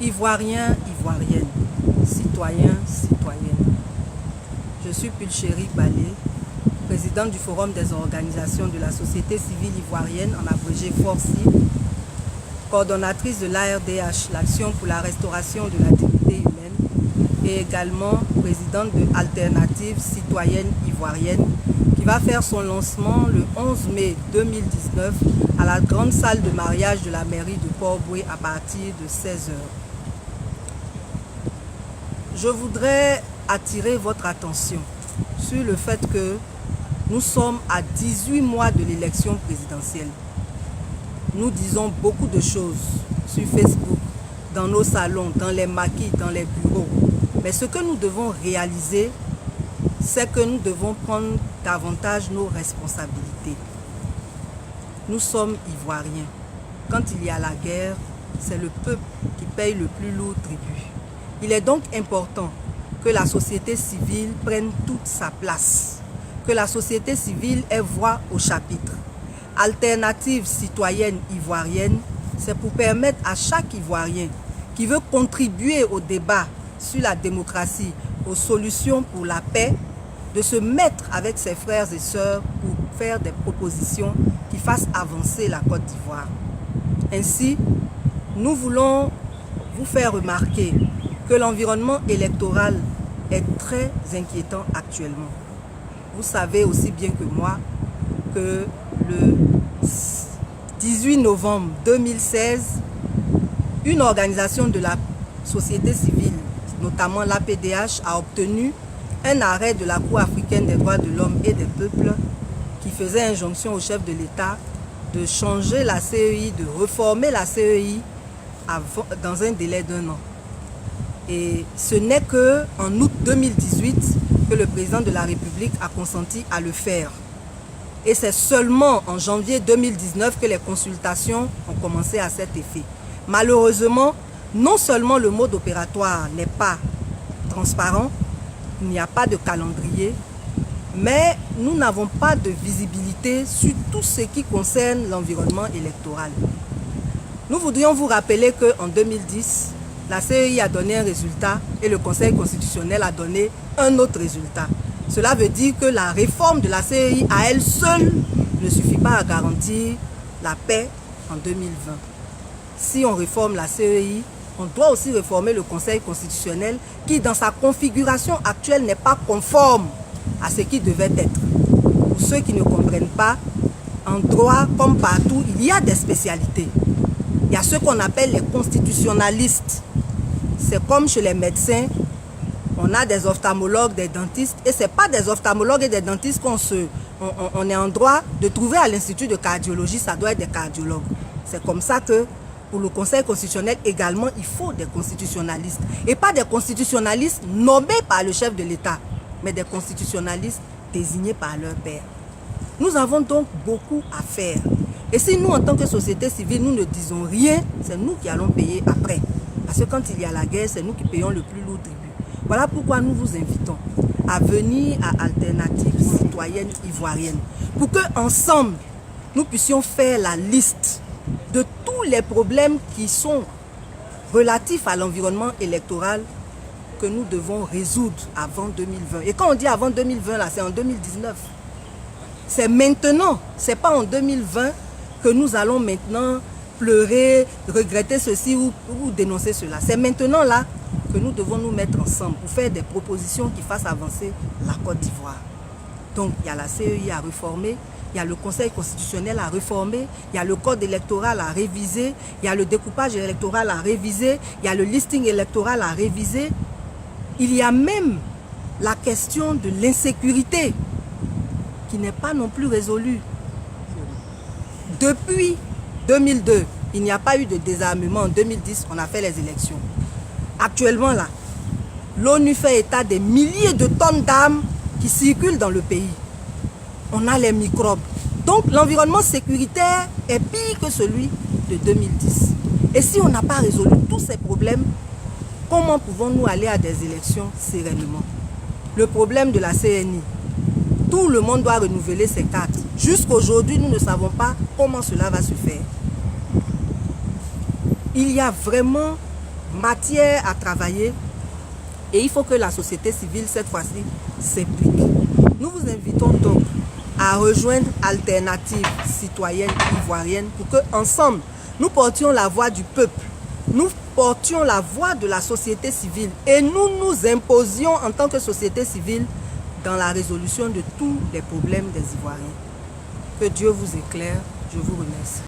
Ivoiriens, Ivoiriennes, citoyens, citoyennes. Je suis Pulchérie Balé, présidente du Forum des organisations de la société civile ivoirienne, en abrégé FORCI, coordonnatrice de l'ARDH, l'Action pour la restauration de la dignité humaine, et également présidente de Alternative citoyenne ivoirienne, qui va faire son lancement le 11 mai 2019 à la grande salle de mariage de la mairie de Port-Bouët à partir de 16 h. Je voudrais attirer votre attention sur le fait que nous sommes à 18 mois de l'élection présidentielle. Nous disons beaucoup de choses sur Facebook, dans nos salons, dans les maquis, dans les bureaux. Mais ce que nous devons réaliser, c'est que nous devons prendre davantage nos responsabilités. Nous sommes Ivoiriens. Quand il y a la guerre, c'est le peuple qui paye le plus lourd tribut. Il est donc important que la société civile prenne toute sa place, que la société civile ait voix au chapitre. Alternative citoyenne ivoirienne, c'est pour permettre à chaque Ivoirien qui veut contribuer au débat sur la démocratie, aux solutions pour la paix, de se mettre avec ses frères et sœurs pour faire des propositions qui fassent avancer la Côte d'Ivoire. Ainsi, nous voulons vous faire remarquer que l'environnement électoral est très inquiétant actuellement. Vous savez aussi bien que moi que le 18 novembre 2016, une organisation de la société civile, notamment l'APDH, a obtenu un arrêt de la Cour africaine des droits de l'homme et des peuples qui faisait injonction au chef de l'État de changer la CEI, de reformer la CEI dans un délai d'1 an. Et ce n'est qu'en août 2018 que le président de la République a consenti à le faire. Et c'est seulement en janvier 2019 que les consultations ont commencé à cet effet. Malheureusement, non seulement le mode opératoire n'est pas transparent, il n'y a pas de calendrier, mais nous n'avons pas de visibilité sur tout ce qui concerne l'environnement électoral. Nous voudrions vous rappeler qu'en 2010, la CEI a donné un résultat et le Conseil constitutionnel a donné un autre résultat. Cela veut dire que la réforme de la CEI à elle seule ne suffit pas à garantir la paix en 2020. Si on réforme la CEI, on doit aussi réformer le Conseil constitutionnel qui, dans sa configuration actuelle, n'est pas conforme à ce qui devait être. Pour ceux qui ne comprennent pas, en droit, comme partout, il y a des spécialités. Il y a ce qu'on appelle les constitutionnalistes. C'est comme chez les médecins, on a des ophtalmologues, des dentistes, et ce n'est pas des ophtalmologues et des dentistes qu'on est en droit de trouver à l'Institut de cardiologie, ça doit être des cardiologues. C'est comme ça que pour le Conseil constitutionnel également, il faut des constitutionnalistes. Et pas des constitutionnalistes nommés par le chef de l'État, mais des constitutionnalistes désignés par leur père. Nous avons donc beaucoup à faire. Et si nous, en tant que société civile, nous ne disons rien, c'est nous qui allons payer après. Parce que quand il y a la guerre, c'est nous qui payons le plus lourd tribut. Voilà pourquoi nous vous invitons à venir à Alternative citoyenne ivoirienne. Pour qu'ensemble, nous puissions faire la liste de tous les problèmes qui sont relatifs à l'environnement électoral que nous devons résoudre avant 2020. Et quand on dit avant 2020, là, c'est en 2019. C'est maintenant, c'est pas en 2020 que nous allons maintenant pleurer, regretter ceci ou dénoncer cela. C'est maintenant là que nous devons nous mettre ensemble pour faire des propositions qui fassent avancer la Côte d'Ivoire. Donc il y a la CEI à réformer, il y a le Conseil constitutionnel à réformer, il y a le code électoral à réviser, il y a le découpage électoral à réviser, il y a le listing électoral à réviser. Il y a même la question de l'insécurité qui n'est pas non plus résolue. Depuis 2002, il n'y a pas eu de désarmement. En 2010, on a fait les élections. Actuellement, là, l'ONU fait état des milliers de tonnes d'armes qui circulent dans le pays. On a les microbes. Donc, l'environnement sécuritaire est pire que celui de 2010. Et si on n'a pas résolu tous ces problèmes, comment pouvons-nous aller à des élections sereinement? Le problème de la CNI, tout le monde doit renouveler ses cartes. Jusqu'à aujourd'hui, nous ne savons pas comment cela va se faire. Il y a vraiment matière à travailler et il faut que la société civile, cette fois-ci, s'implique. Nous vous invitons donc à rejoindre Alternative Citoyenne Ivoirienne pour que ensemble nous portions la voix du peuple, nous portions la voix de la société civile et nous nous imposions en tant que société civile dans la résolution de tous les problèmes des Ivoiriens. Que Dieu vous éclaire, je vous remercie.